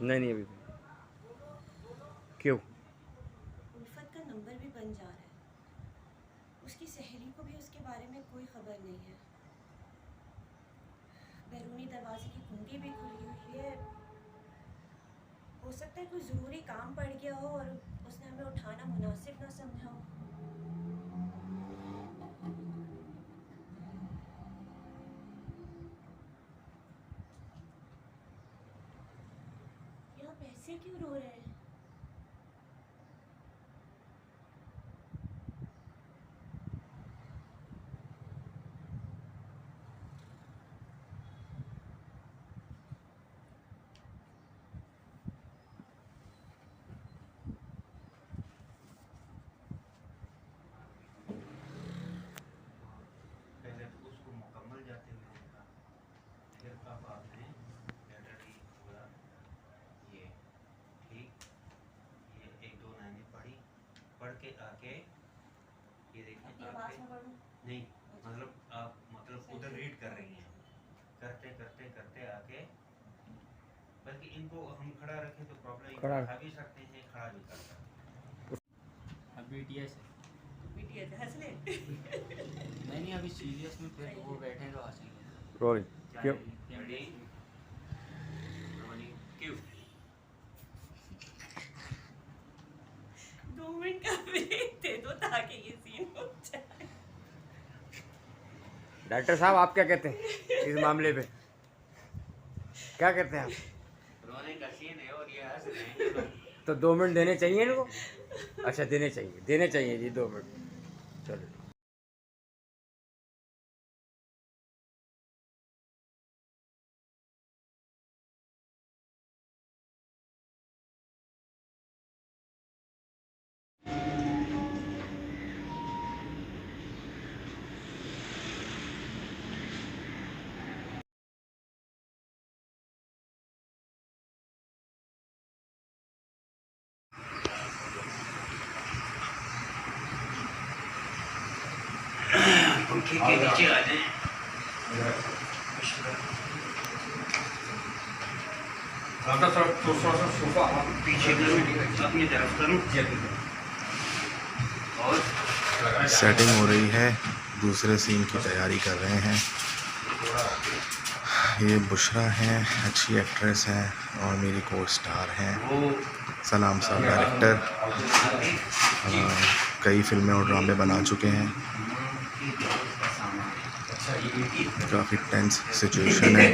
नहीं नहीं अभी क्यों? उल्फत का नंबर भी बन जा रहा है। उसकी सहेली को भी उसके बारे में कोई खबर नहीं है। बैरूनी दरवाजे की कुंडी भी खुली हुई है। हो सकता है कोई ज़रूरी काम पड़ गया हो और उसने हमें उठाना मुनासिब ना समझा हो। यहाँ पैसे क्यों रो रहे हैं? पहले तो उसको मुकम्मल जाते हुए देखा, फिर अब आपने लेटर डी पूरा ये ठीक, ये एक दो लाइनें पढ़ी, पढ़ के आके ये देखिए आपके नहीं मतलब आप मतलब उधर रीड कर रही हैं, करते करते करते आके, बल्कि इनको हम खड़ा रखें तो प्रॉब्लम खड़ा खा भी सकते हैं, खड़ा भी कर सकते हैं। अब BTS BTS हंस ले। नहीं अभी सीरियस में फिर वो बैठे तो हंसेंगे। रोलिंग क्यों? रेडी रोलिंग क्यों? 2 मिनट का ब्रेक दे दो ताकि ये सीन हो जाए। डॉक्टर साहब आप क्या कहते हैं इस मामले पे? क्या कहते हैं आप? रोने का सीन है और ये हंस रहे हैं ये लोग। तो 2 मिनट देने चाहिए इनको? अच्छा देने चाहिए जी 2 मिनट। चलो पंखे के नीचे आ जाएं। पीछे करूं अपनी तरफ करूं और सेटिंग हो रही है, दूसरे सीन की तैयारी कर रहे हैं। ये बुशरा हैं, अच्छी एक्ट्रेस हैं और मेरी को स्टार हैं। सलाम साहब डायरेक्टर, कई फिल्में और ड्रामे बना चुके हैं। काफ़ी टेंस सिचुएशन है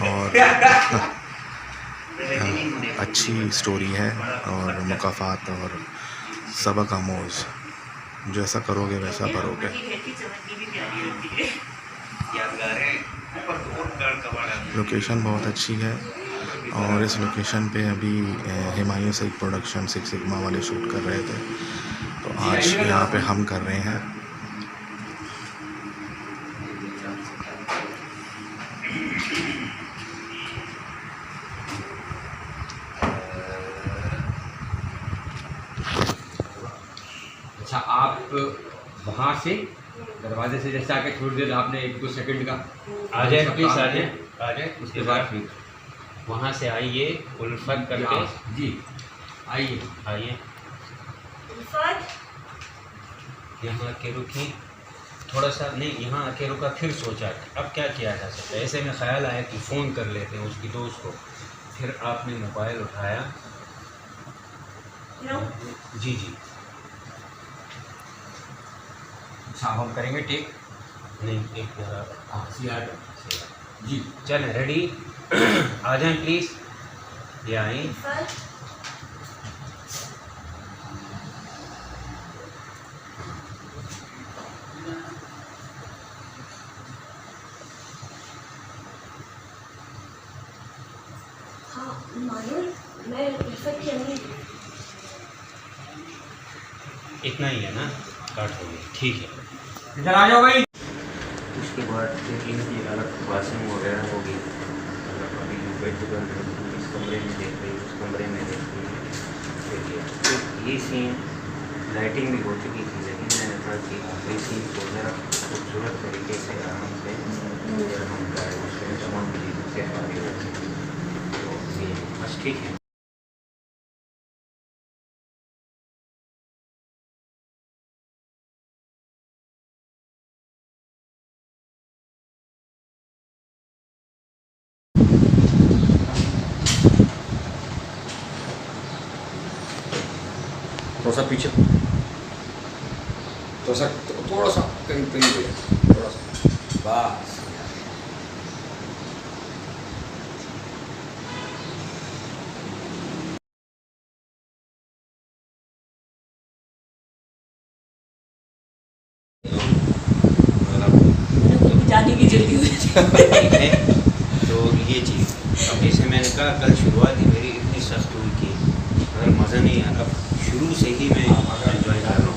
और अच्छी स्टोरी है और मुकाफात और सबक आमोज़, जैसा करोगे वैसा भरोगे। लोकेशन बहुत अच्छी है और इस लोकेशन पे अभी हुमायूं सईद प्रोडक्शन 6 सिग्मा वाले शूट कर रहे थे, तो आज यहाँ पे हम कर रहे हैं। अच्छा आप वहाँ से दरवाजे से जैसे आके थोड़ी देर आपने 1-2 सेकंड का आ जाए प्लीज, आ जाए आ जाए। उसके बाद फिर वहाँ से आइए उल्फत करके जी आइए आइए, उल्फत यहाँ आके रुकी थोड़ा सा, नहीं यहाँ आके रुका, फिर सोचा अब क्या किया जा सकता है। ऐसे में ख्याल आया कि फ़ोन कर लेते हैं उसकी दोस्त को, फिर आपने मोबाइल उठाया। जी जी अच्छा हम करेंगे टेक नहीं एक हाँ CR जी चलें रेडी आ जाएं प्लीज़, ये आए। उल्फत हाँ मानो मैं उल्फत की अम्मी। इतना ही है ना, काट हो गया, ठीक है। इधर आ जाओ भाई। उसके बाद इनकी अलग वाशिंग वगैरह होगी, मतलब अभी बेड बंद है, इस कमरे में देख रही, उस कमरे में देख रही। देखिए तो ये सीन लाइटिंग भी हो चुकी थी, लेकिन मैंने कहा कि ये सीन को ज़रा खूबसूरत तरीके से आराम से हम कराए, उसके साउंड भी से आगे तो ये बस ठीक है। थोड़ा सा पीछे, थोड़ा सा करीब करीब हो जाए, थोड़ा सा बस। जाने की जल्दी हो जाती है। तो ये चीज़ अब जैसे मैंने कहा कल शुरुआत ही मेरी इतनी सख्त हुई कि अगर मज़ा नहीं आया, अब शुरू से ही मैं एंजॉय कर रहा हूँ।